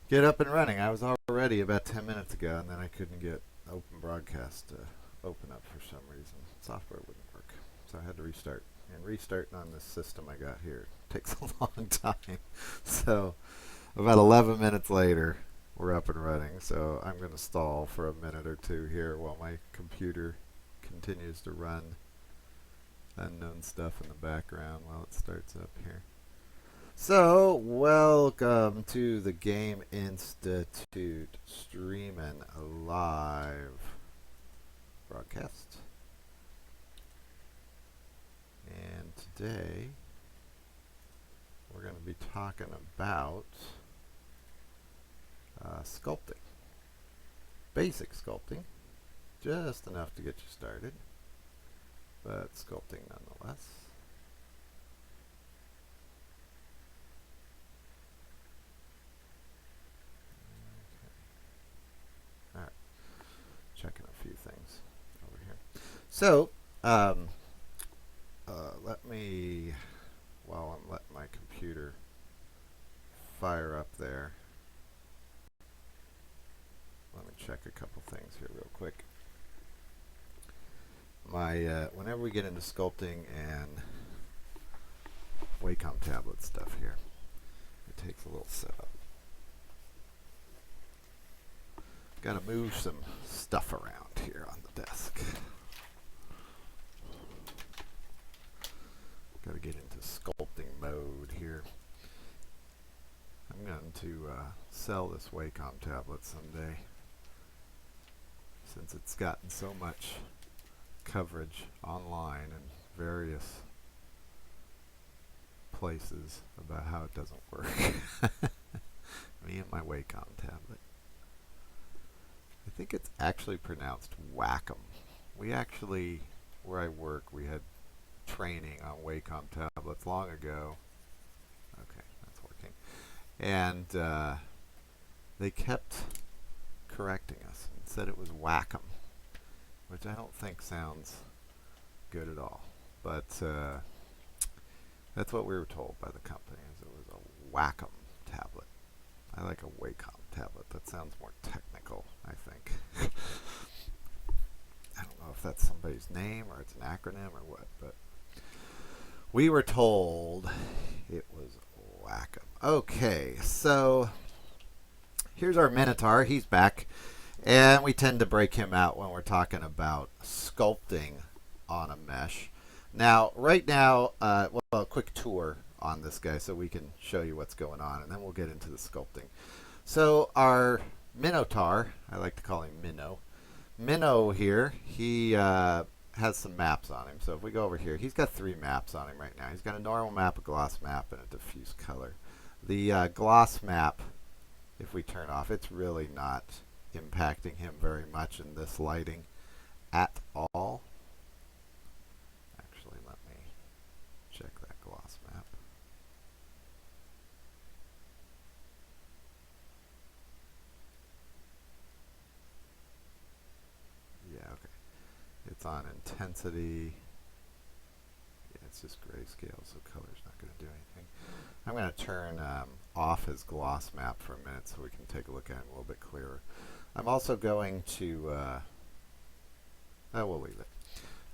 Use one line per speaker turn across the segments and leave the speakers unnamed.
get up and running. I was already about 10 minutes ago, and then I couldn't get Open Broadcast to open up for some reason. Software wouldn't work, so I had to restart. And restarting on this system I got here takes a long time. So about 11 minutes later, we're up and running. So I'm going to stall for a minute or two here while my computer continues to run unknown stuff in the background while it starts up here. So, welcome to the Game Institute streaming a live broadcast. And today we're going to be talking about sculpting. Basic sculpting, just enough to get you started, but sculpting nonetheless. Alright, checking a few things over here. So, let me, while I'm letting my computer fire up there, let me check a couple things here real quick. Whenever we get into sculpting and Wacom tablet stuff here, it takes a little setup. Got to move some stuff around here on the desk. Got to get into sculpting mode here. I'm going to sell this Wacom tablet someday, since it's gotten so much coverage online and various places about how it doesn't work. Me and my Wacom tablet. I think it's actually pronounced Wacom. We actually, where I work, we had training on Wacom tablets long ago. Okay, that's working. And they kept correcting us and said it was Wacom, which I don't think sounds good at all. But that's what we were told by the company, is it was a Wacom tablet. I like a Wacom tablet. That sounds more technical, I think. I don't know if that's somebody's name or it's an acronym or what, but we were told it was Wacom. Okay, so here's our Minotaur. He's back. And we tend to break him out when we're talking about sculpting on a mesh. Now, right now, well, a quick tour on this guy so we can show you what's going on, and then we'll get into the sculpting. So our Minotaur, I like to call him Minnow here, he has some maps on him. So if we go over here, he's got 3 maps on him right now. He's got a normal map, a gloss map, and a diffuse color. The gloss map, if we turn off, it's really not impacting him very much in this lighting at all. Actually, let me check that gloss map. Yeah, okay. It's on intensity. Yeah, it's just grayscale, so color's not going to do anything. I'm going to turn off his gloss map for a minute so we can take a look at it a little bit clearer. I'm also going to, we'll leave it.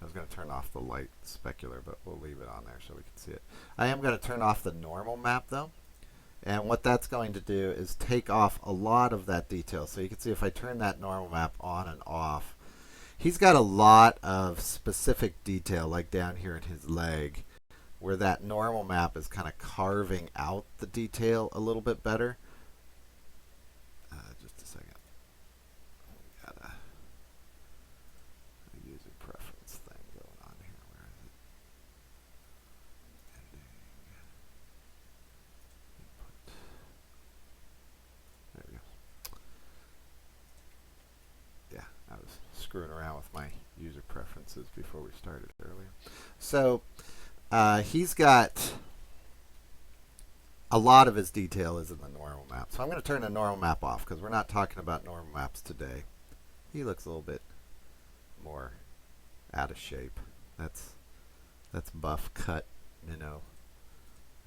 I was going to turn off the light specular, but we'll leave it on there so we can see it. I am going to turn off the normal map though. And what that's going to do is take off a lot of that detail. So you can see if I turn that normal map on and off, he's got a lot of specific detail, like down here in his leg, where that normal map is kind of carving out the detail a little bit better. Just a second. We got a user preference thing going on here. Where is it? Editing. Input. There we go. Yeah, I was screwing around with my user preferences before we started earlier. So he's got a lot of his detail is in the normal map. So I'm going to turn the normal map off because we're not talking about normal maps today. He looks a little bit more out of shape. That's buff cut,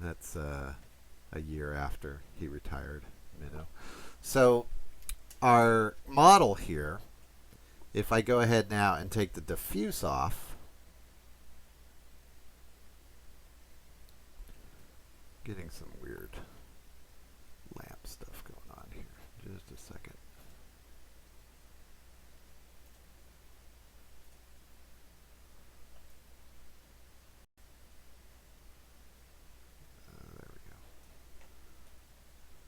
That's a year after he retired, So our model here, if I go ahead now and take the diffuse off, getting some weird lamp stuff going on here. Just a second. There we go.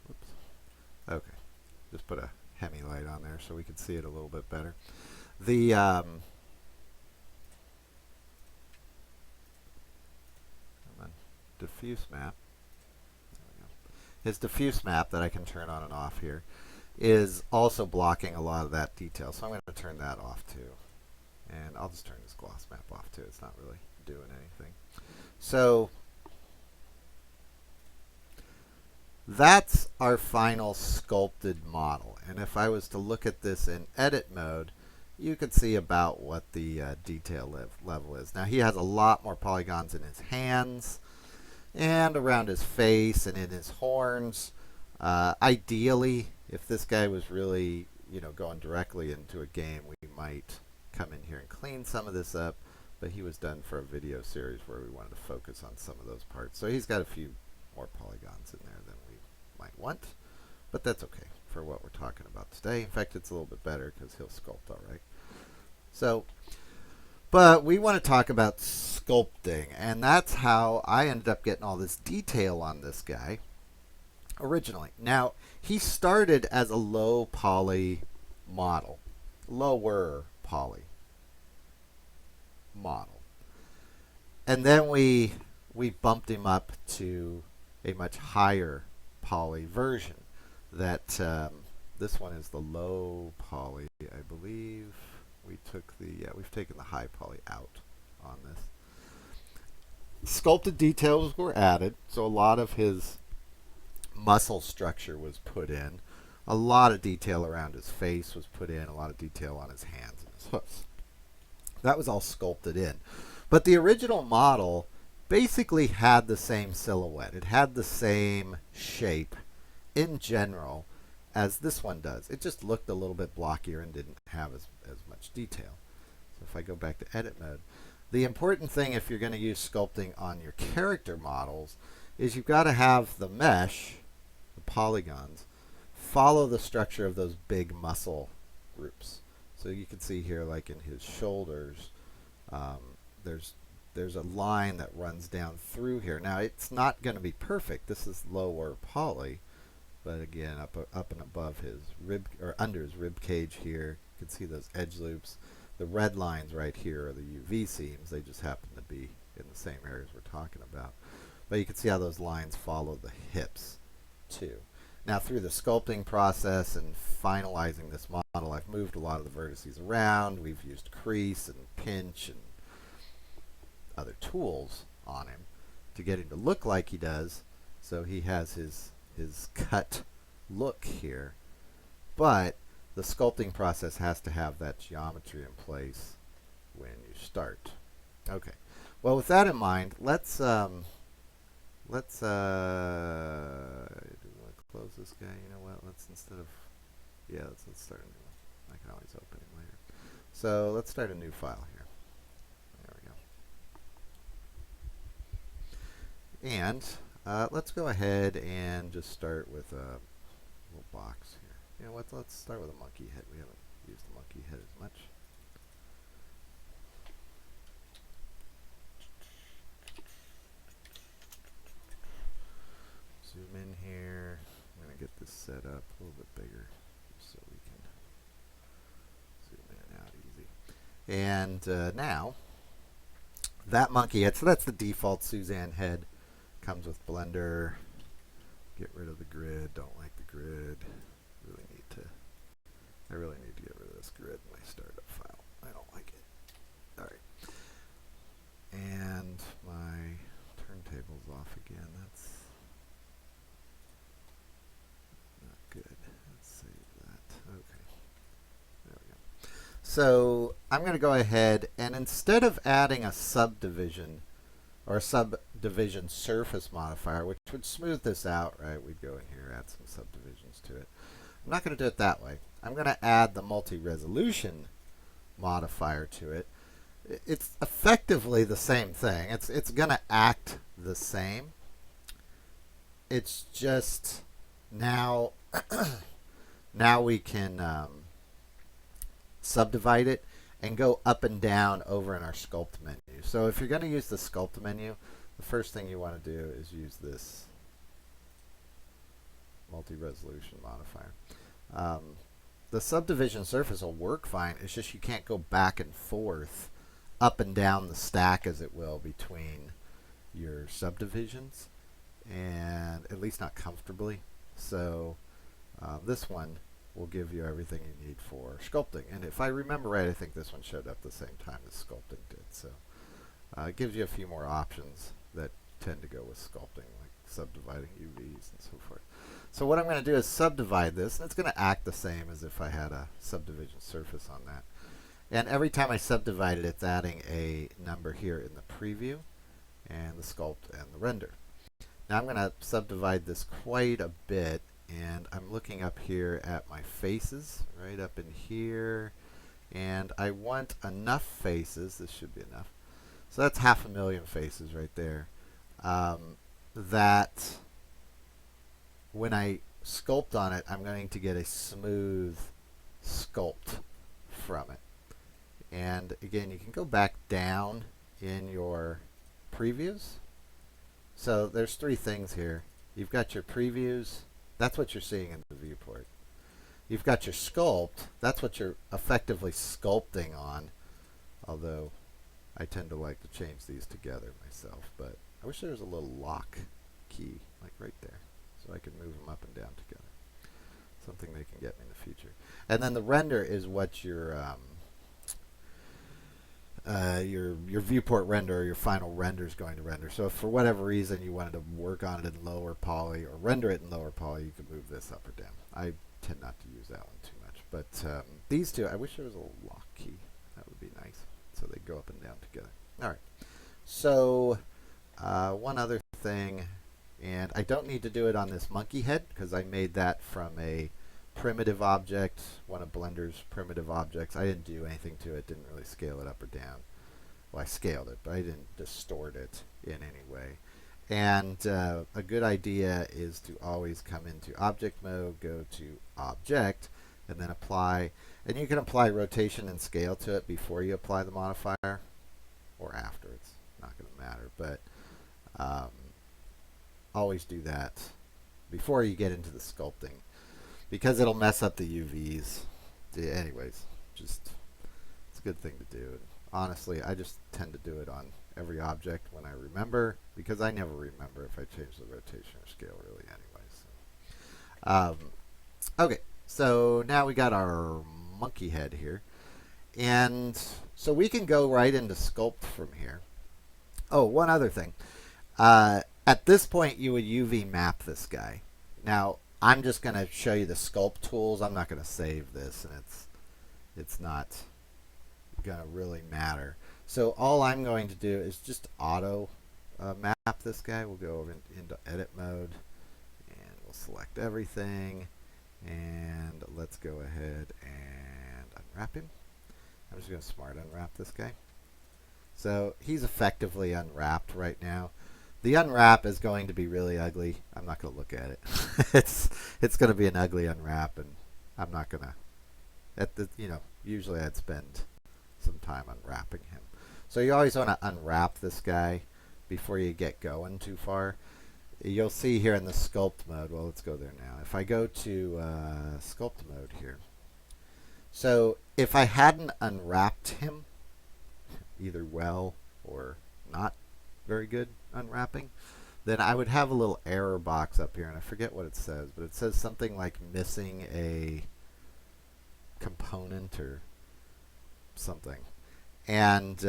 Whoops. Okay. Just put a Hemi light on there so we can see it a little bit better. The diffuse map. There we go. His diffuse map that I can turn on and off here is also blocking a lot of that detail. So I'm going to turn that off too. And I'll just turn this gloss map off too. It's not really doing anything. So that's our final sculpted model. And if I was to look at this in edit mode, you could see about what the detail level is. Now he has a lot more polygons in his hands and around his face and in his horns. Ideally, if this guy was really, going directly into a game, we might come in here and clean some of this up. But he was done for a video series where we wanted to focus on some of those parts. So he's got a few more polygons in there than we might want. But that's okay for what we're talking about today. In fact, it's a little bit better because he'll sculpt all right. So, but we want to talk about sculpting. And that's how I ended up getting all this detail on this guy originally. Now, he started as a low poly model. Lower poly model. And then we bumped him up to a much higher poly version. That this one is the low poly, I believe. We've taken the high poly out on this. Sculpted details were added, so a lot of his muscle structure was put in. A lot of detail around his face was put in. A lot of detail on his hands and his hoofs. That was all sculpted in. But the original model basically had the same silhouette. It had the same shape in general as this one does. It just looked a little bit blockier and didn't have as much detail. So if I go back to edit mode, the important thing if you're going to use sculpting on your character models is you've got to have the mesh, the polygons, follow the structure of those big muscle groups. So you can see here, like in his shoulders, there's a line that runs down through here. Now it's not going to be perfect. This is lower poly, but again, up and above his rib, or under his rib cage here, you can see those edge loops. The red lines right here are the UV seams. They just happen to be in the same areas we're talking about. But you can see how those lines follow the hips too. Now through the sculpting process and finalizing this model, I've moved a lot of the vertices around. We've used crease and pinch and other tools on him to get him to look like he does. So he has his cut look here. But the sculpting process has to have that geometry in place when you start. Okay. Well, with that in mind, let's do we want to close this guy? You know what? Let's let's start a new one. I can always open it later. So let's start a new file here. There we go. And let's go ahead and just start with a little box here. You know what? Let's start with a monkey head. We haven't used the monkey head as much. Zoom in here. I'm going to get this set up a little bit bigger so we can zoom in and out easy. And now, that monkey head, so that's the default Suzanne head. Comes with Blender. Get rid of the grid. Don't like the grid. I really need to get rid of this grid in my startup file. I don't like it. Alright. And my turntable's off again. That's not good. Let's save that. Okay. There we go. So I'm going to go ahead and instead of adding a subdivision or a subdivision surface modifier, which would smooth this out, right? We'd go in here, add some subdivisions to it. I'm I'm not going to do it that way. I'm going to add the multi-resolution modifier to it. It's effectively the same thing. It's going to act the same. It's just now now we can subdivide it and go up and down over in our sculpt menu. So if you're going to use the sculpt menu, the first thing you want to do is use this multi-resolution modifier. The subdivision surface will work fine. It's just you can't go back and forth up and down the stack, as it will, between your subdivisions, and at least not comfortably. So this one will give you everything you need for sculpting. And if I remember right, I think this one showed up the same time as sculpting did. So it gives you a few more options that tend to go with sculpting, like subdividing UVs and so forth. So what I'm going to do is subdivide this, and it's going to act the same as if I had a subdivision surface on that. And every time I subdivide it, it's adding a number here in the preview and the sculpt and the render. Now I'm going to subdivide this quite a bit, and I'm looking up here at my faces, right up in here, and I want enough faces, this should be enough, so that's 500,000 faces right there, that when I sculpt on it, I'm going to get a smooth sculpt from it. And again, you can go back down in your previews. So there's three things here. You've got your previews. That's what you're seeing in the viewport. You've got your sculpt. That's what you're effectively sculpting on. Although I tend to like to change these together myself. But I wish there was a little lock key, like right there, so I could move them up and down together. Something they can get me in the future. And then the render is what your viewport render, or your final render, is going to render. So if for whatever reason you wanted to work on it in lower poly or render it in lower poly, you could move this up or down. I tend not to use that one too much. But these two, I wish there was a little lock key. That would be nice. So they go up and down together. All right. So one other thing, and I don't need to do it on this monkey head because I made that from a primitive object, one of Blender's primitive objects. I didn't do anything to it, didn't really scale it up or down. Well, I scaled it, but I didn't distort it in any way. And a good idea is to always come into object mode, go to object, and then apply. And you can apply rotation and scale to it before you apply the modifier, or after. It's not going to matter, but always do that before you get into the sculpting, because it'll mess up the UVs. Anyways, just it's a good thing to do. And honestly, I just tend to do it on every object when I remember, because I never remember if I change the rotation or scale really anyway. So. Okay, so now we got our monkey head here, and so we can go right into sculpt from here. Oh, one other thing. At this point, you would UV map this guy. Now, I'm just going to show you the sculpt tools. I'm not going to save this, and it's not going to really matter. So all I'm going to do is just auto map this guy. We'll go over into edit mode, and we'll select everything, and let's go ahead and unwrap him. I'm just going to smart unwrap this guy. So he's effectively unwrapped right now. The unwrap is going to be really ugly. I'm not going to look at it. it's going to be an ugly unwrap, and I'm not going to. Usually I'd spend some time unwrapping him. So you always want to unwrap this guy before you get going too far. You'll see here in the sculpt mode. Well, let's go there now. If I go to sculpt mode here. So if I hadn't unwrapped him, either well or not very good unwrapping, then I would have a little error box up here, and I forget what it says, but it says something like missing a component or something. And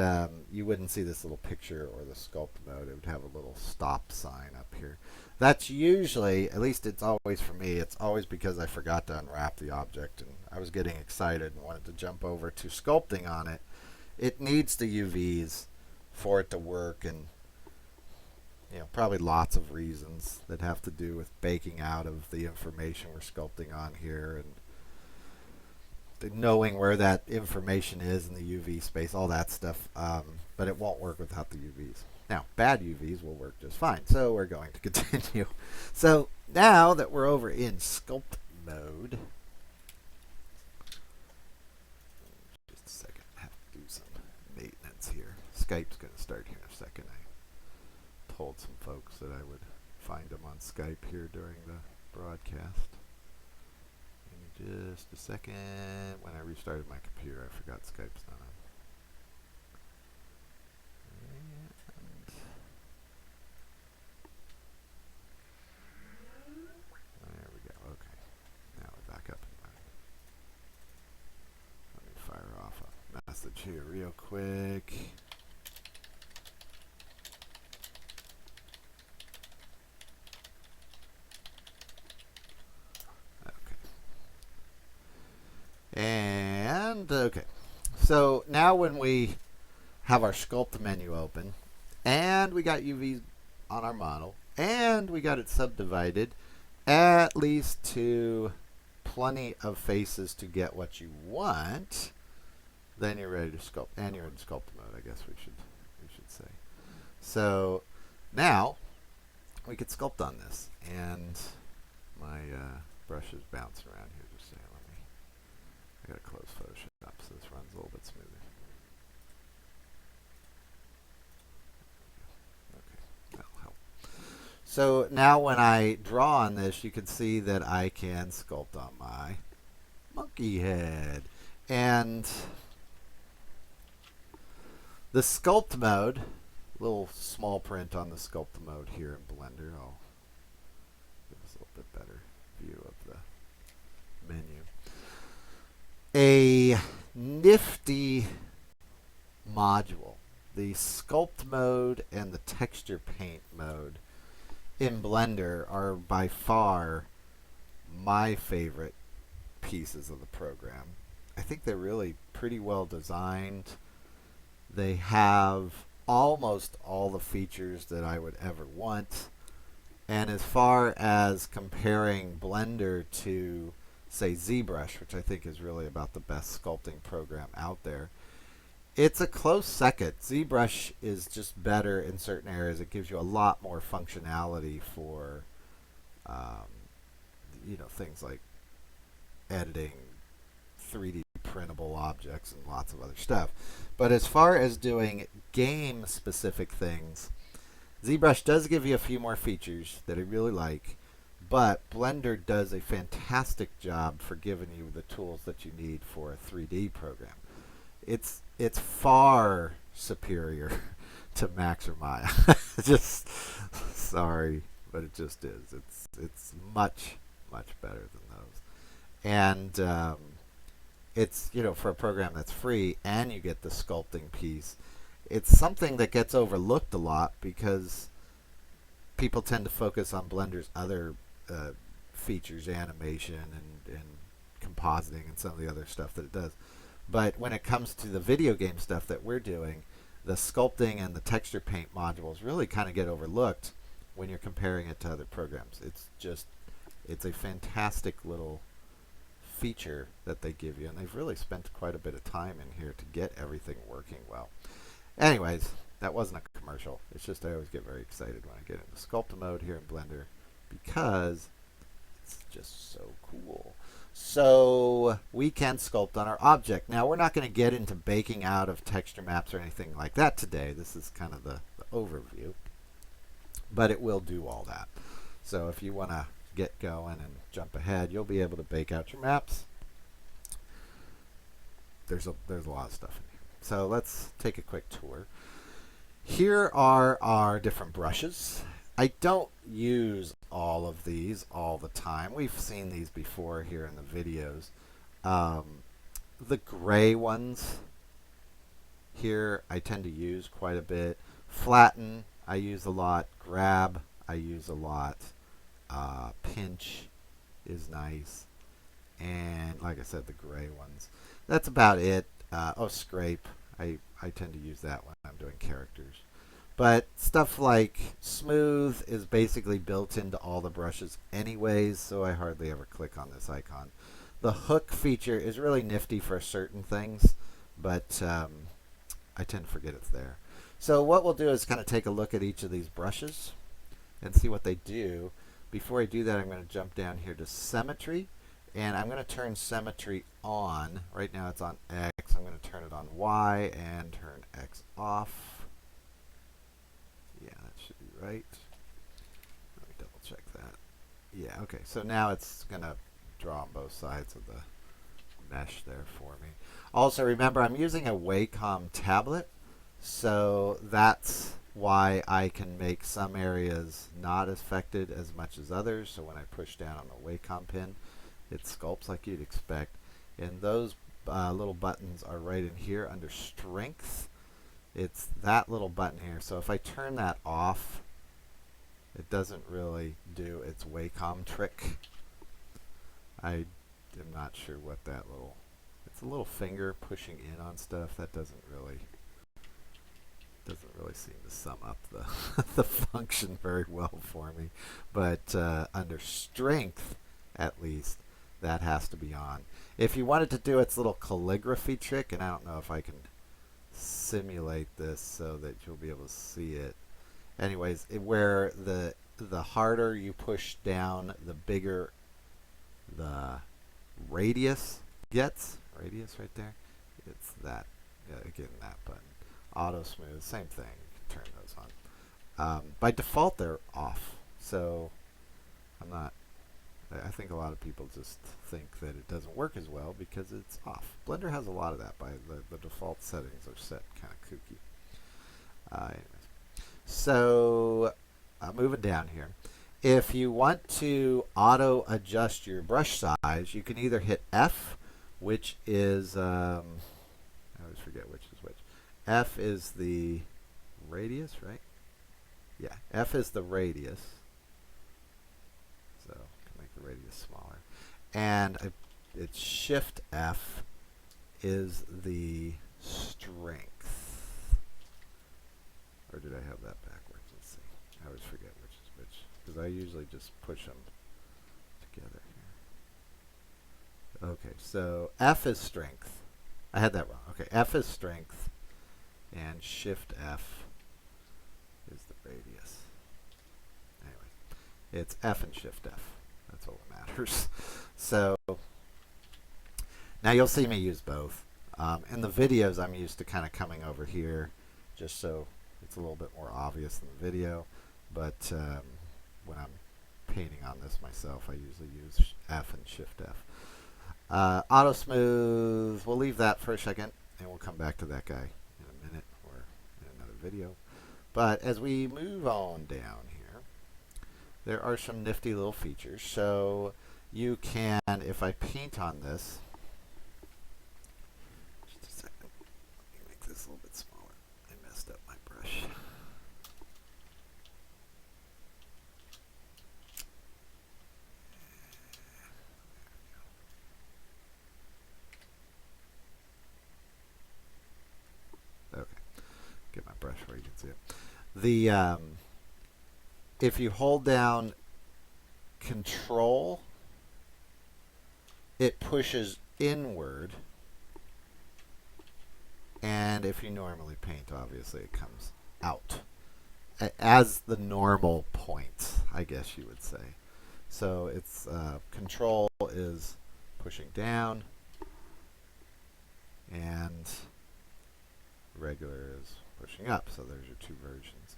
you wouldn't see this little picture or the sculpt mode. It would have a little stop sign up here. That's usually, at least it's always for me, it's always because I forgot to unwrap the object and I was getting excited and wanted to jump over to sculpting on it. It needs the UVs for it to work, and probably lots of reasons that have to do with baking out of the information we're sculpting on here and knowing where that information is in the UV space, all that stuff. But it won't work without the UVs. Now, bad UVs will work just fine. So we're going to continue. So now that we're over in sculpt mode, just a second, I have to do some maintenance here. Skype's going to start here in a second. I told some folks that I would find them on Skype here during the broadcast. Just a second. When I restarted my computer, I forgot Skype's not on. And there we go. Okay. Now we're back up and running. Let me fire off a message here real quick. And okay, so now when we have our sculpt menu open and we got UVs on our model and we got it subdivided at least to plenty of faces to get what you want, then you're ready to sculpt, and you're in sculpt mode, I guess we should say. So now we could sculpt on this, and my brush is bouncing around here. Just saying, I gotta close Photoshop so this runs a little bit smoother. Okay, that'll help. So now when I draw on this, you can see that I can sculpt on my monkey head. And the sculpt mode, little small print on the sculpt mode here in Blender. I'll give us a little bit better view of the menu. A nifty module. The sculpt mode and the texture paint mode in Blender are by far my favorite pieces of the program. I think they're really pretty well designed. They have almost all the features that I would ever want. And as far as comparing Blender to, say, ZBrush, which I think is really about the best sculpting program out there, it's a close second. ZBrush is just better in certain areas. It gives you a lot more functionality for, things like editing 3D printable objects and lots of other stuff. But as far as doing game-specific things, ZBrush does give you a few more features that I really like, but Blender does a fantastic job for giving you the tools that you need for a 3D program. It's far superior to Max or Maya. Just sorry, but it just is. It's much better than those. And it's, for a program that's free and you get the sculpting piece, it's something that gets overlooked a lot because people tend to focus on Blender's other features, animation and compositing and some of the other stuff that it does. But when it comes to the video game stuff that we're doing, the sculpting and the texture paint modules really kind of get overlooked when you're comparing it to other programs. It's a fantastic little feature that they give you, and they've really spent quite a bit of time in here to get everything working well. Anyways, that wasn't a commercial. It's just I always get very excited when I get into sculpt mode here in Blender because it's just so cool. So we can sculpt on our object. Now we're not going to get into baking out of texture maps or anything like that today. This is kind of the overview, but it will do all that. So if you want to get going and jump ahead, you'll be able to bake out your maps. There's a lot of stuff in here. So let's take a quick tour. Here are our different brushes. I don't use all of these all the time. We've seen these before here in the videos. The gray ones here I tend to use quite a bit. Flatten I use a lot. Grab I use a lot. Pinch is nice. And like I said, the gray ones. That's about it. Scrape. I tend to use that when I'm doing characters. But stuff like smooth is basically built into all the brushes anyways, so I hardly ever click on this icon. The hook feature is really nifty for certain things, but I tend to forget it's there. So what we'll do is kind of take a look at each of these brushes and see what they do. Before I do that, I'm going to jump down here to symmetry, and I'm going to turn symmetry on. Right now it's on X. I'm going to turn it on Y and turn X off. Yeah, that should be right. Let me double check that. Yeah, okay. So now it's going to draw on both sides of the mesh there for me. Also, remember, I'm using a Wacom tablet, so that's why I can make some areas not affected as much as others. So when I push down on the Wacom pin, it sculpts like you'd expect. And those little buttons are right in here under Strength. It's that little button here. So if I turn that off, it doesn't really do its Wacom trick. I am not sure what that little... It's a little finger pushing in on stuff. That doesn't really seem to sum up the the function very well for me. But under Strength, at least, that has to be on. If you wanted to do its little calligraphy trick, and I don't know if I can simulate this so that you'll be able to see it. Anyways, where the harder you push down, the bigger the radius gets. Radius right there. It's that. Again, that button. Auto smooth, same thing. You can turn those on. By default, they're off. So I'm not. I think a lot of people just think that it doesn't work as well because it's off. Blender has a lot of that. By the default settings are set kind of kooky. Anyways. So moving down here. If you want to auto adjust your brush size, you can either hit F, which is, I always forget which is which. F is the radius, right? Yeah, F is the radius. So I can make the radius smaller. And it's Shift F is the strength. Or did I have that backwards? Let's see. I always forget which is which, because I usually just push them together here. Okay, so F is strength. I had that wrong. Okay, F is strength, and Shift F is the radius. Anyway, it's F and Shift F. That's all that matters. So now you'll see me use both. In the videos, I'm used to kind of coming over here just so it's a little bit more obvious in the video. But when I'm painting on this myself, I usually use F and Shift F. Auto smooth, we'll leave that for a second, and we'll come back to that guy in a minute or in another video. But as we move on down here, there are some nifty little features. So you can, if I paint on this, just a second, let me make this a little bit smaller. I messed up my brush. Okay, get my brush where you can see it. The if you hold down Control, it pushes inward, and if you normally paint, obviously it comes out as the normal point, I guess you would say. So it's Control is pushing down, and regular is pushing up. So there's your two versions.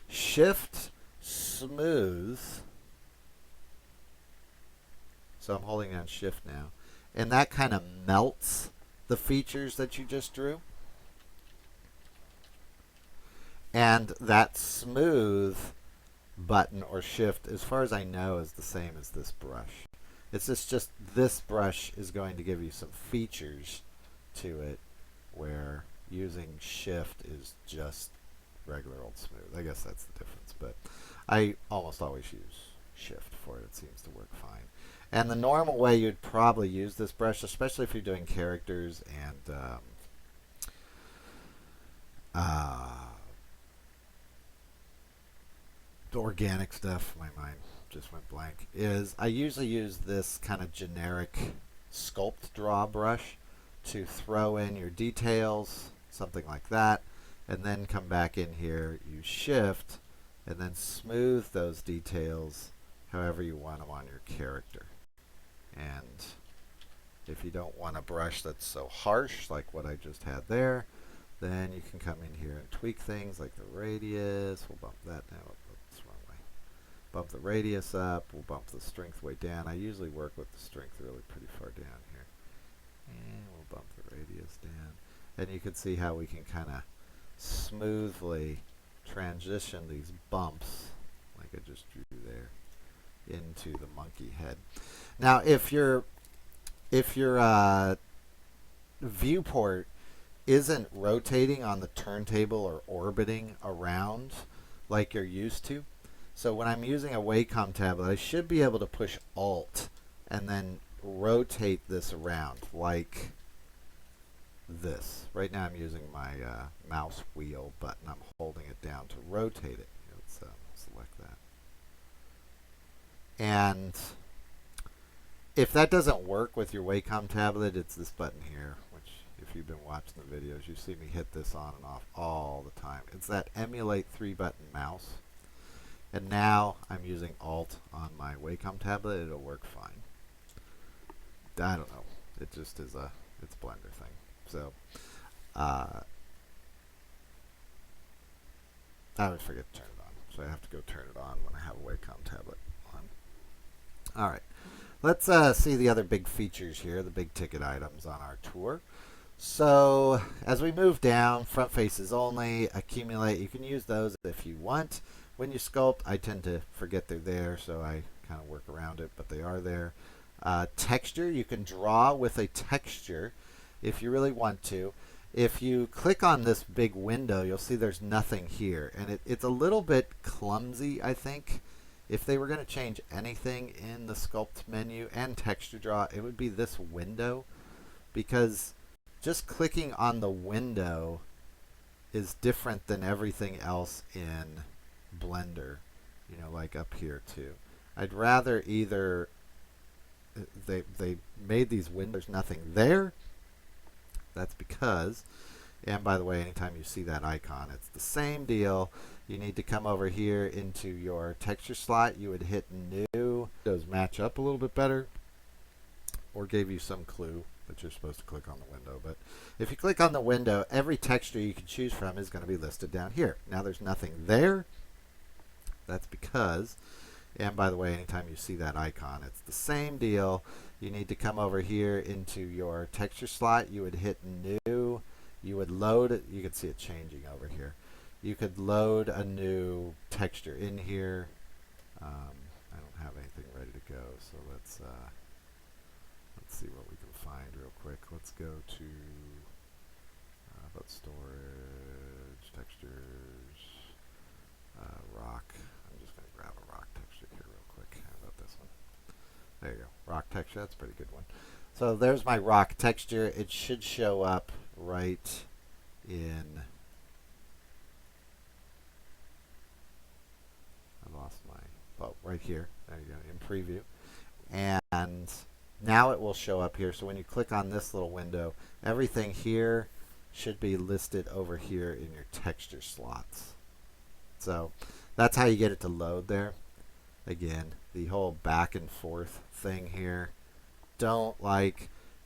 Shift smooth. So I'm holding down Shift now, and that kind of melts the features that you just drew. And that smooth button or shift, as far as I know, is the same as this brush. It's just this brush is going to give you some features to it, where using Shift is just regular old smooth. I guess that's the difference, but I almost always use Shift for it. It seems to work fine. And the normal way you'd probably use this brush, especially if you're doing characters and the organic stuff, my mind just went blank, is I usually use this kind of generic sculpt draw brush to throw in your details, something like that, and then come back in here, use shift, and then smooth those details however you want them on your character. And if you don't want a brush that's so harsh like what I just had there, then you can come in here and tweak things like the radius. We'll bump that down. That's the wrong way. Bump the radius up. We'll bump the strength way down. I usually work with the strength really pretty far down here. And we'll bump the radius down. And you can see how we can kind of smoothly transition these bumps, like I just drew there, into the monkey head. Now, if your viewport isn't rotating on the turntable or orbiting around like you're used to, so when I'm using a Wacom tablet, I should be able to push Alt and then rotate this around like this. Right now I'm using my mouse wheel button. I'm holding it down to rotate it. Let's select that. And if that doesn't work with your Wacom tablet, it's this button here, which if you've been watching the videos, you see me hit this on and off all the time. It's that emulate 3-button mouse. And now I'm using Alt on my Wacom tablet. It'll work fine. I don't know. It just is it's a Blender thing. So I always forget to turn it on. So I have to go turn it on when I have a Wacom tablet on. All right. Let's see the other big features here, the big ticket items on our tour. So as we move down, front faces only, accumulate, you can use those if you want. When you sculpt, I tend to forget they're there, so I kind of work around it, but they are there. Texture, you can draw with a texture if you really want to. If you click on this big window, you'll see there's nothing here, and it's a little bit clumsy, I think. If they were going to change anything in the sculpt menu and texture draw, it would be this window, because just clicking on the window is different than everything else in Blender, you know, like up here too. I'd rather either they made these windows nothing there. That's because, and by the way, anytime you see that icon, it's the same deal. You need to come over here into your texture slot. You would hit new. Those match up a little bit better, or gave you some clue that you're supposed to click on the window. But if you click on the window, every texture you can choose from is going to be listed down here. Now there's nothing there. That's because, and by the way, anytime you see that icon, it's the same deal. You need to come over here into your texture slot. You would hit new. You would load it. You can see it changing over here. You could load a new texture in here. I don't have anything ready to go, so let's see what we can find real quick. Let's go to about storage, textures, rock. I'm just going to grab a rock texture here real quick. How about this one? There you go. Rock texture. That's a pretty good one. So there's my rock texture. It should show up right in. I lost my. Oh, right here. There you go. In preview. And now it will show up here. So when you click on this little window, everything here should be listed over here in your texture slots. So that's how you get it to load there. Again, the whole back and forth thing here,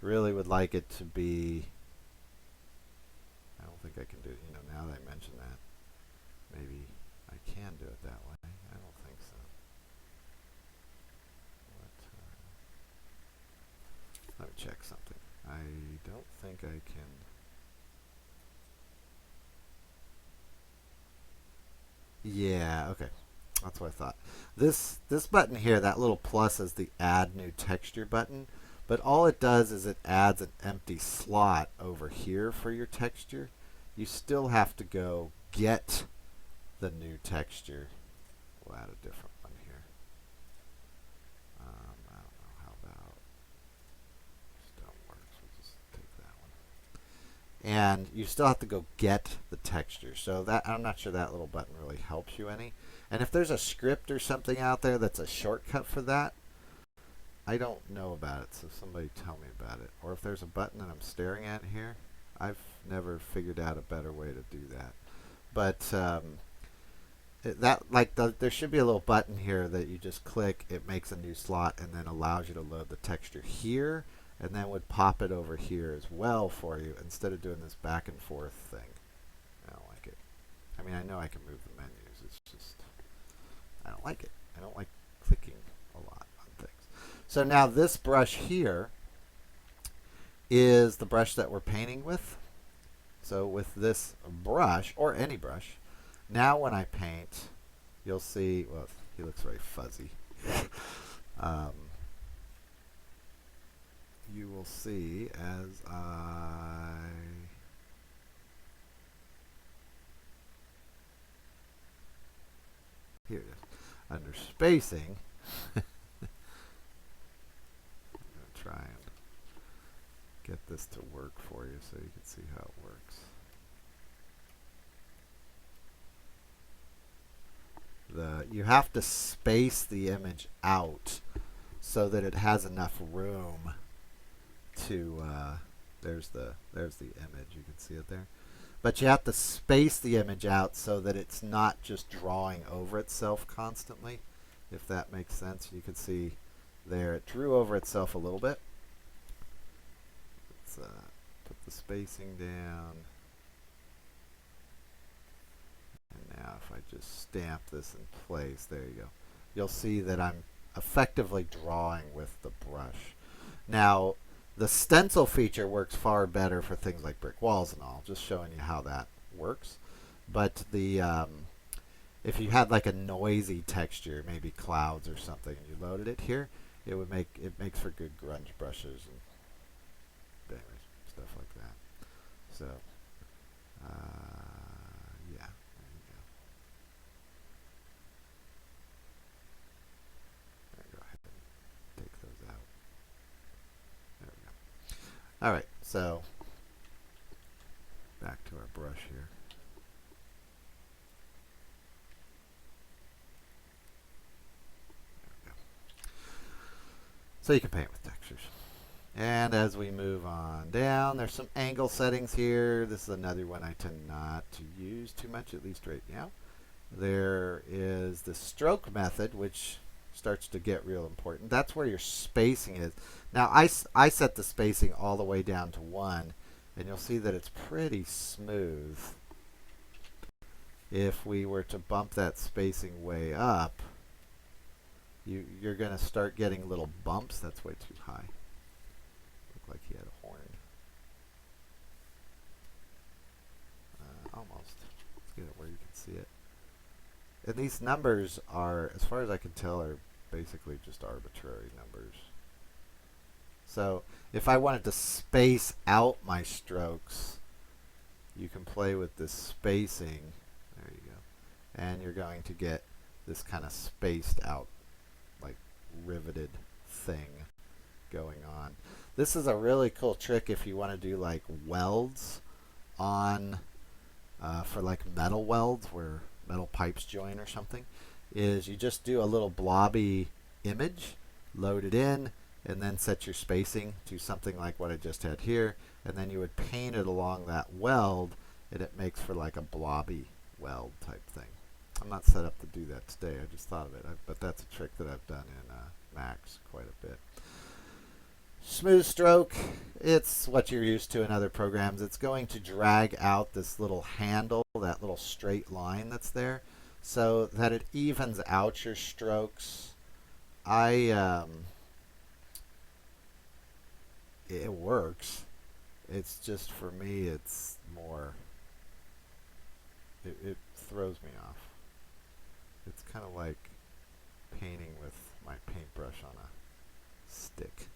really would like it to be, I don't think I can do it, now that I mention that, maybe I can do it that way. I don't think so. Let me check something. I don't think I can. Yeah, okay. That's what I thought. This button here, that little plus, is the add new texture button, but all it does is it adds an empty slot over here for your texture. You still have to go get the new texture. We'll add a different one here. I don't know, how about stone works? We'll just take that and you still have to go get the texture. So that, I'm not sure that little button really helps you any. And if there's a script or something out there that's a shortcut for that, I don't know about it, so somebody tell me about it. Or if there's a button that I'm staring at here, I've never figured out a better way to do that. But there should be a little button here that you just click, it makes a new slot, and then allows you to load the texture here, and then would pop it over here as well for you instead of doing this back and forth thing. I don't like it. I mean, I know I can move the menus. It's just, I don't like it. I don't like clicking a lot on things. So now this brush here is the brush that we're painting with. So with this brush, or any brush, now when I paint, you'll see, well, he looks very fuzzy. You will see as here it is, under spacing, I'm going to try and get this to work for you so you can see how it works. You have to space the image out so that it has enough room to there's the image, you can see it there, but you have to space the image out so that it's not just drawing over itself constantly, if that makes sense. You can see there it drew over itself a little bit. Let's put the spacing down, and now if I just stamp this in place, there you go, you'll see that I'm effectively drawing with the brush. Now the stencil feature works far better for things like brick walls and all, just showing you how that works. But the if you had like a noisy texture, maybe clouds or something, and you loaded it here, it makes for good grunge brushes and anyways, stuff like that. So yeah, there you go. Go ahead and take those out. There we go. All right, so back to our brush here. There we go. So you can paint with textures. And as we move on down, there's some angle settings here. This is another one I tend not to use too much, at least right now. There is the stroke method, which starts to get real important. That's where your spacing is. Now I set the spacing all the way down to 1, and you'll see that it's pretty smooth. If we were to bump that spacing way up, you're going to start getting little bumps. That's way too high. Looked like he had a horn. Almost. Let's get it where you can see it. And these numbers are, as far as I can tell, are basically just arbitrary numbers. So if I wanted to space out my strokes, you can play with this spacing. There you go. And you're going to get this kind of spaced out, like riveted thing going on. This is a really cool trick if you want to do like welds on, for like metal welds where metal pipes join or something, is you just do a little blobby image, load it in, and then set your spacing to something like what I just had here, and then you would paint it along that weld, and it makes for like a blobby weld type thing. I'm not set up to do that today, I just thought of it, but that's a trick that I've done in Max quite a bit. Smooth stroke, it's what you're used to in other programs. It's going to drag out this little handle, that little straight line that's there, so that it evens out your strokes. It works. It's just, for me, it's more, it throws me off. It's kind of like painting with my paintbrush on a stick.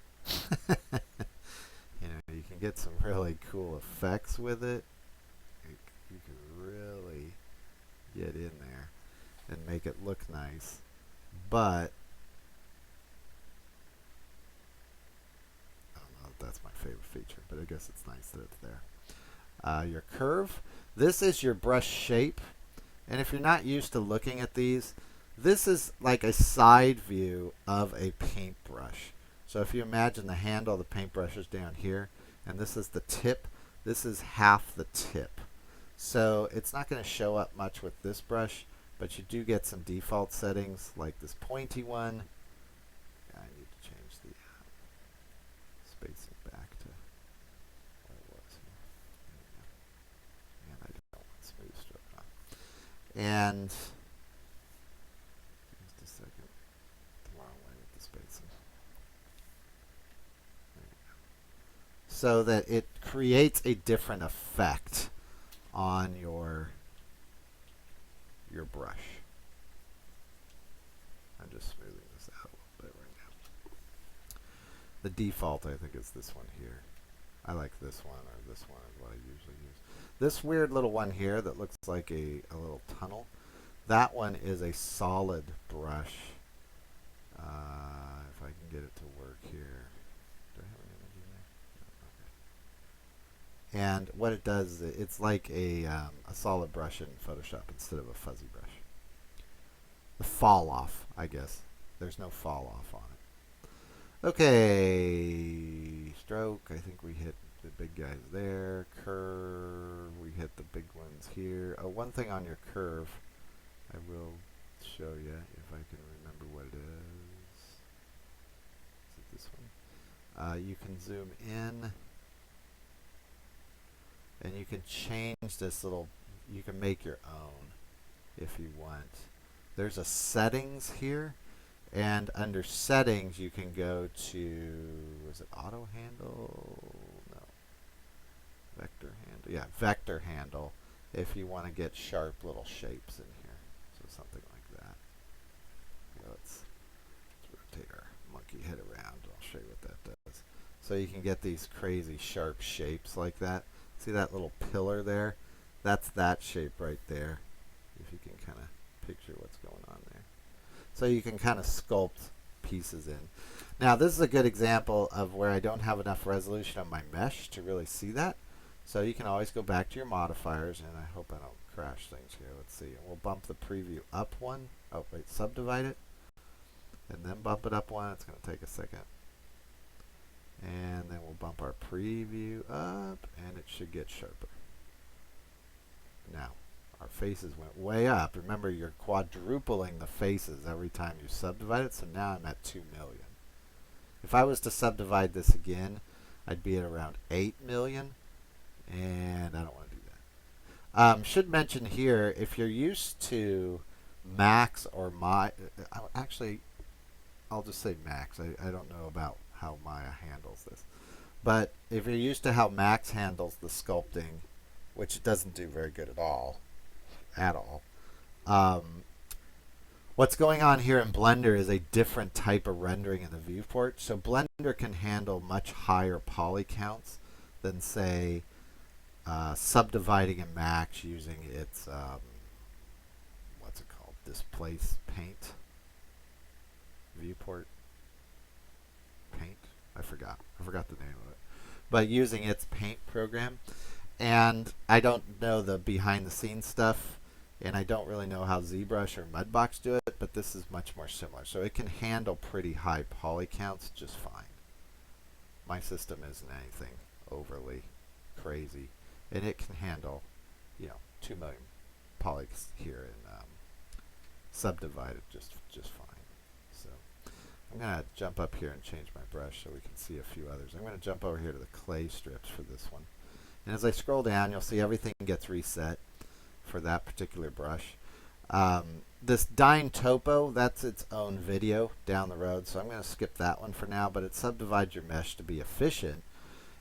You know, you can get some really cool effects with it. You can really get in there and make it look nice, but I don't know if that's my favorite feature, but I guess it's nice that it's there. your curve. This is your brush shape. And if you're not used to looking at these, this is like a side view of a paintbrush. So if you imagine the handle of the paintbrush is down here, and this is the tip, this is half the tip. So it's not going to show up much with this brush, but you do get some default settings like this pointy one. I need to change the spacing back to where it was here. And I don't want smooth stroke on. And just a second, the wrong way with the spacing. So that it creates a different effect on your brush. I'm just smoothing this out a little bit right now. The default, I think, is this one here. I like this one, or this one is what I usually use. This weird little one here that looks like a little tunnel, that one is a solid brush. If I can get it to work here. Do I have an image in there? Okay. And what it does is it's like a solid brush in Photoshop instead of a fuzzy brush. The fall off, I guess. There's no fall off on it. Okay, stroke, I think we hit the big guys there. Curve, we hit the big ones here. One thing on your curve, I will show you if I can remember what it is. Is it this one? You can zoom in, and you can change this little, you can make your own if you want. There's a settings here, and under settings you can go to, is it auto handle? No. Vector handle. Yeah, vector handle if you want to get sharp little shapes in here. So something like that. Let's rotate our monkey head around. I'll show you what that does. So you can get these crazy sharp shapes like that. See that little pillar there? That's that shape right there. If you can kind of picture what's going on there. So you can kind of sculpt pieces in. Now this is a good example of where I don't have enough resolution on my mesh to really see that. So you can always go back to your modifiers, and I hope I don't crash things here. Let's see. And we'll bump the preview up one. Oh wait, subdivide it. And then bump it up one. It's going to take a second. And then we'll bump our preview up, and it should get sharper. Now, our faces went way up. Remember, you're quadrupling the faces every time you subdivide it, so now I'm at 2 million. If I was to subdivide this again, I'd be at around 8 million, and I don't want to do that. Should mention here, if you're used to Max or actually, I'll just say Max. I don't know about how Maya handles this. But if you're used to how Max handles the sculpting, which it doesn't do very good at all, what's going on here in Blender is a different type of rendering in the viewport. So Blender can handle much higher poly counts than, say, subdividing in Max using its, what's it called, Displace Paint viewport. Paint? I forgot the name of it. But using its paint program. And I don't know the behind the scenes stuff, and I don't really know how ZBrush or Mudbox do it, but this is much more similar. So it can handle pretty high poly counts just fine. My system isn't anything overly crazy, and it can handle, 2 million polys here and subdivide it just fine. So I'm going to jump up here and change my brush so we can see a few others. I'm going to jump over here to the clay strips for this one. And as I scroll down, you'll see everything gets reset for that particular brush. This Dyn Topo, that's its own video down the road, so I'm going to skip that one for now, but it subdivides your mesh to be efficient.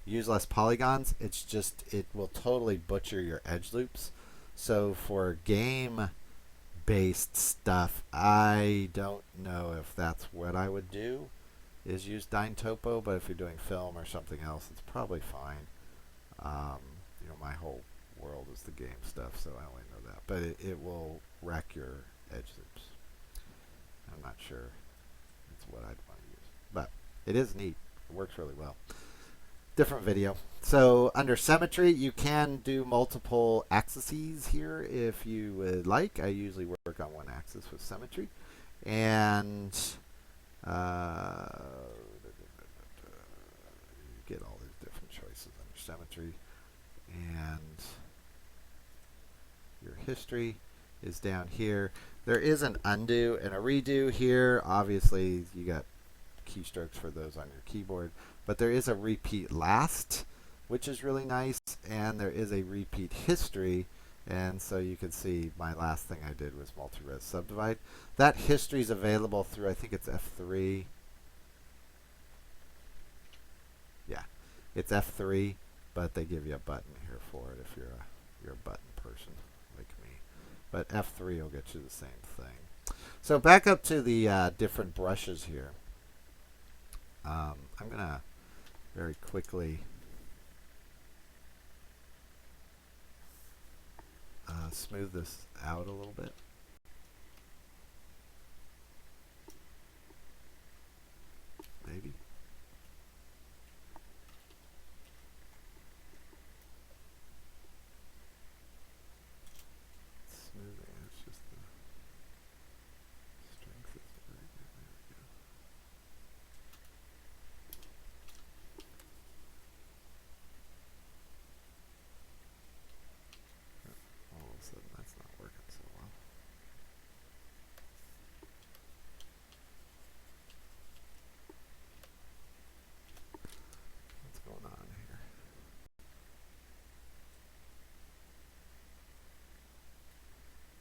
Use less polygons. It's just, it will totally butcher your edge loops. So for game-based stuff, I don't know if that's what I would do, is use Dyn Topo, but if you're doing film or something else, it's probably fine. My whole world is the game stuff, so I only know that. But it will wreck your edge loops. I'm not sure it's what I'd want to use. But it is neat. It works really well. different video. So under symmetry, you can do multiple axes here if you would like. I usually work on one axis with symmetry. And you get all these different choices under symmetry. And your history is down here. There is an undo and a redo here. Obviously, you got keystrokes for those on your keyboard. But there is a repeat last, which is really nice. And there is a repeat history. And so you can see my last thing I did was multi-res subdivide. That history is available through, I think it's F3. Yeah, it's F3, but they give you a button here for it if you're a button person like me. But F3 will get you the same thing. So back up to the different brushes here. I'm going to very quickly smooth this out a little bit. Maybe. Smoothing, it's just the strength is very good. There we go. All of a sudden, that's not working so well. What's going on here?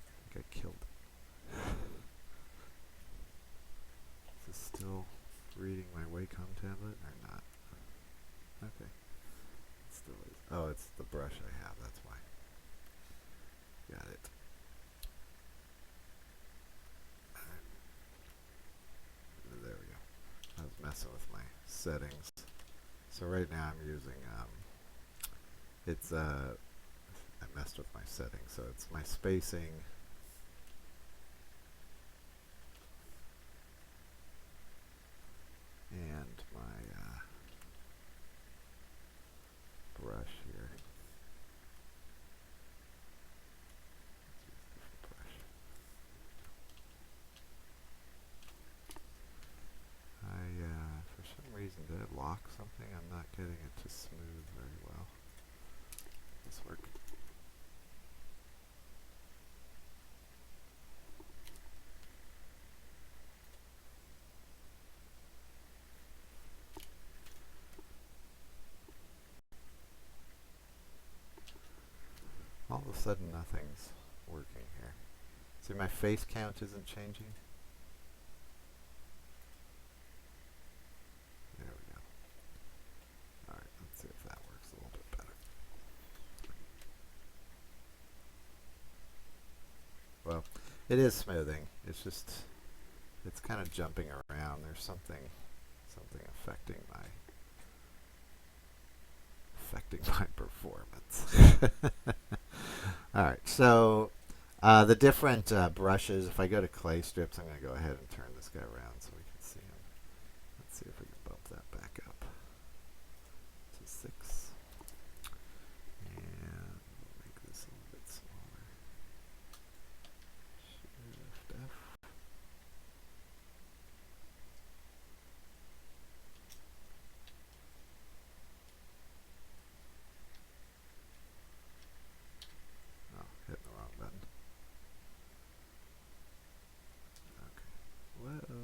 I think I killed it. Is this still reading my Wacom tablet or not? Okay. It still is. Oh, it's the brush I have, that's why. Got it. There we go. I was messing with my settings. So right now I'm using, I messed with my settings. So it's my spacing. And my brush here. For some reason, did it lock something? I'm not getting it to smooth very well. This work. All of a sudden, nothing's working here. See, my face count isn't changing. There we go. Alright, let's see if that works a little bit better. Well, it is smoothing. It's just, it's kind of jumping around. There's something affecting my performance. Alright, so the different brushes, if I go to clay strips, I'm going to go ahead and turn this guy around so we can see him. Let's see if we can bump that back up to 6. And we'll make this a little bit smaller. Shift F. Oh, hit the wrong button. Okay. Whoa.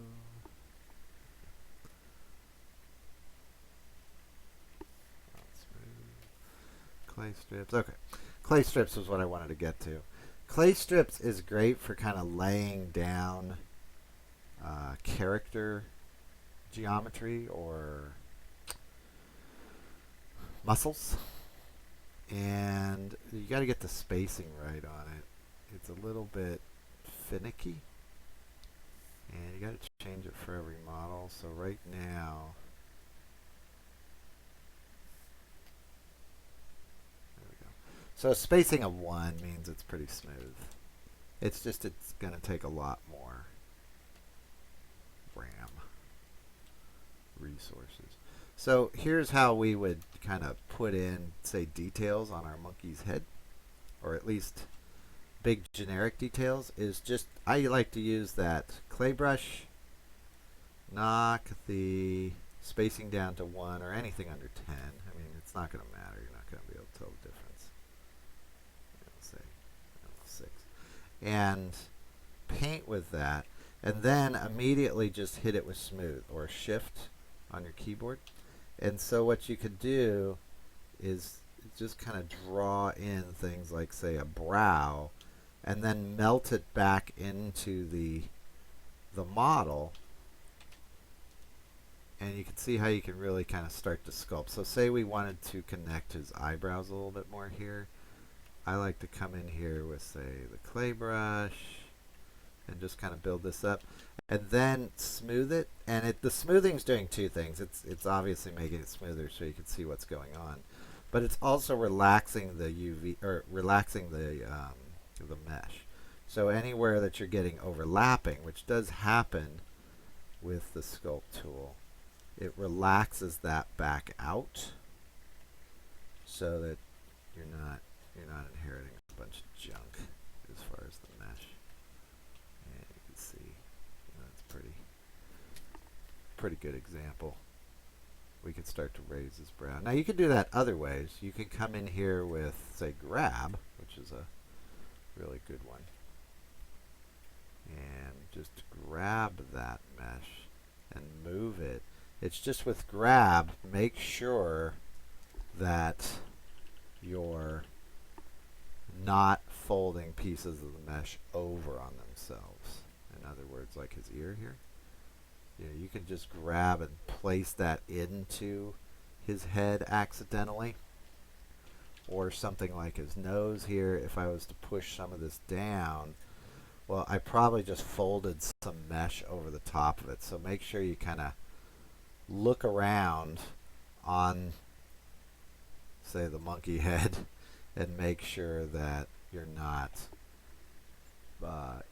Clay strips. Okay. Clay strips is what I wanted to get to. Clay strips is great for kind of laying down character geometry or muscles. And you got to get the spacing right on it. It's a little bit finicky. And you got to change it for every model. So right now, there we go. So spacing of 1 means it's pretty smooth. It's just it's going to take a lot more RAM resources. So here's how we would kind of put in, say, details on our monkey's head, or at least big generic details, is just, I like to use that clay brush, knock the spacing down to 1 or anything under 10. I mean, it's not going to matter. You're not going to be able to tell the difference. Say, 6. And paint with that, and then immediately just hit it with smooth or shift on your keyboard. And so what you could do is just kind of draw in things like, say, a brow, and then melt it back into the model. And you can see how you can really kind of start to sculpt. So say we wanted to connect his eyebrows a little bit more here. I like to come in here with, say, the clay brush and just kind of build this up, and then smooth it. And the smoothing's doing two things. It's obviously making it smoother so you can see what's going on, but it's also relaxing the UV, or relaxing the mesh. So anywhere that you're getting overlapping, which does happen with the sculpt tool, it relaxes that back out so that you're not inheriting a bunch of junk as far as the mesh. And you can see, it's pretty good example. We could start to raise his brow. Now you can do that other ways. You can come in here with, say, grab, which is a really good one, and just grab that mesh and move it. It's just with grab, make sure that you're not folding pieces of the mesh over on themselves. In other words, like his ear here. You can just grab and place that into his head accidentally. Or something like his nose here. If I was to push some of this down, well, I probably just folded some mesh over the top of it. So make sure you kind of look around on, say, the monkey head and make sure that you're not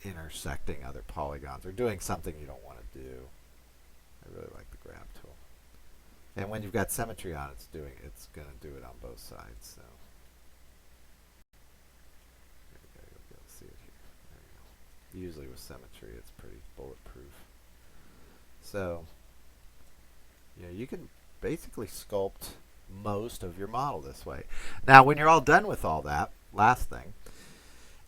intersecting other polygons or doing something you don't want to do. I really like the grab tool. And when you've got symmetry on, it's going to do it on both sides. So you'll be able to see it here. There you go. Usually with symmetry, it's pretty bulletproof. So you can basically sculpt most of your model this way. Now, when you're all done with all that, last thing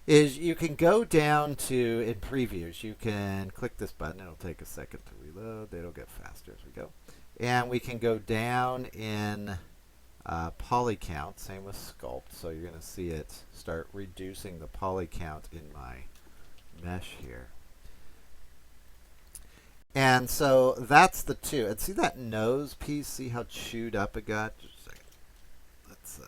is you can go down to, in previews, you can click this button. It'll take a second to reload. It'll get faster as we go. And we can go down in poly count, same with sculpt. So you're going to see it start reducing the poly count in my mesh here. And so that's the two. And see that nose piece? See how chewed up it got? Just a second. Let's there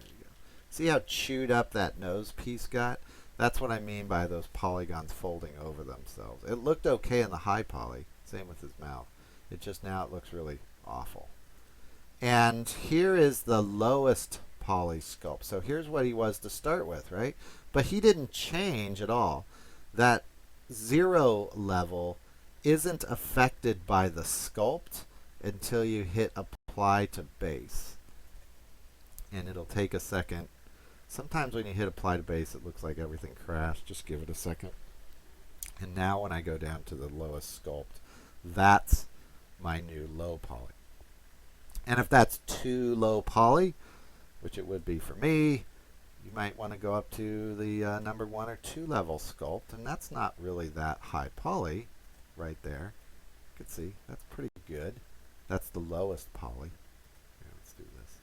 you go. See how chewed up that nose piece got? That's what I mean by those polygons folding over themselves. It looked okay in the high poly. Same with his mouth. It just, now it looks really awful. And here is the lowest poly sculpt. So here's what he was to start with, right? But he didn't change at all. That 0 level isn't affected by the sculpt until you hit apply to base. And it'll take a second. Sometimes when you hit apply to base, it looks like everything crashed. Just give it a second. And now when I go down to the lowest sculpt, that's my new low poly. And if that's too low poly, which it would be for me, you might want to go up to the number 1 or 2 level sculpt, and that's not really that high poly right there. You can see that's pretty good. That's the lowest poly. Here, let's do this.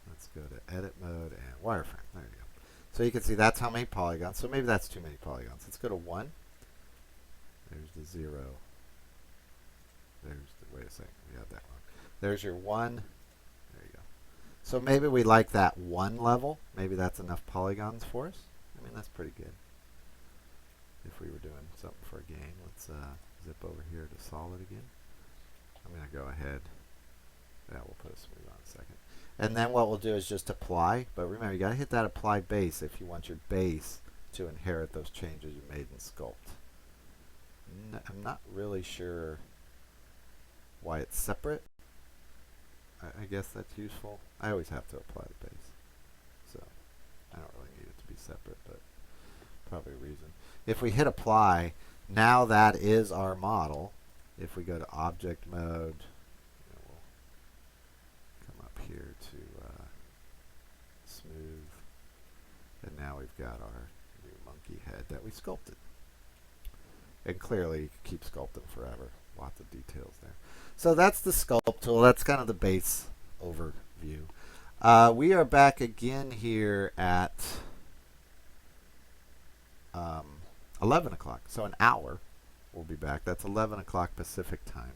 Let's go to edit mode and wireframe. There you go. So you can see that's how many polygons. So maybe that's too many polygons. Let's go to 1. There's the 0. There's the, wait a second, we had that wrong. There's your 1. There you go. So maybe we like that 1 level. Maybe that's enough polygons for us. I mean, that's pretty good. If we were doing something for a game, let's zip over here to solid again. I'm going to go ahead. Yeah, we'll put a smooth on a second. And then what we'll do is just apply. But remember, you got to hit that apply base if you want your base to inherit those changes you made in sculpt. I'm not really sure why it's separate. I guess that's useful. I always have to apply the base, so I don't really need it to be separate, but probably a reason. If we hit apply, now that is our model. If we go to object mode, we'll come up here to smooth, and now we've got our new monkey head that we sculpted. And clearly you can keep sculpting forever. Lots of details there. So that's the sculpt tool. That's kind of the base overview. We are back again here at 11 o'clock. So an hour we'll be back. That's 11 o'clock Pacific time.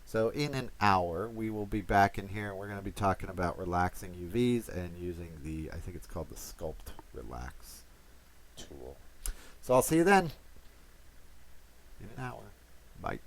So in an hour we will be back in here and we're going to be talking about relaxing UVs and using the, I think it's called the Sculpt Relax tool. So I'll see you then in an hour. Bye.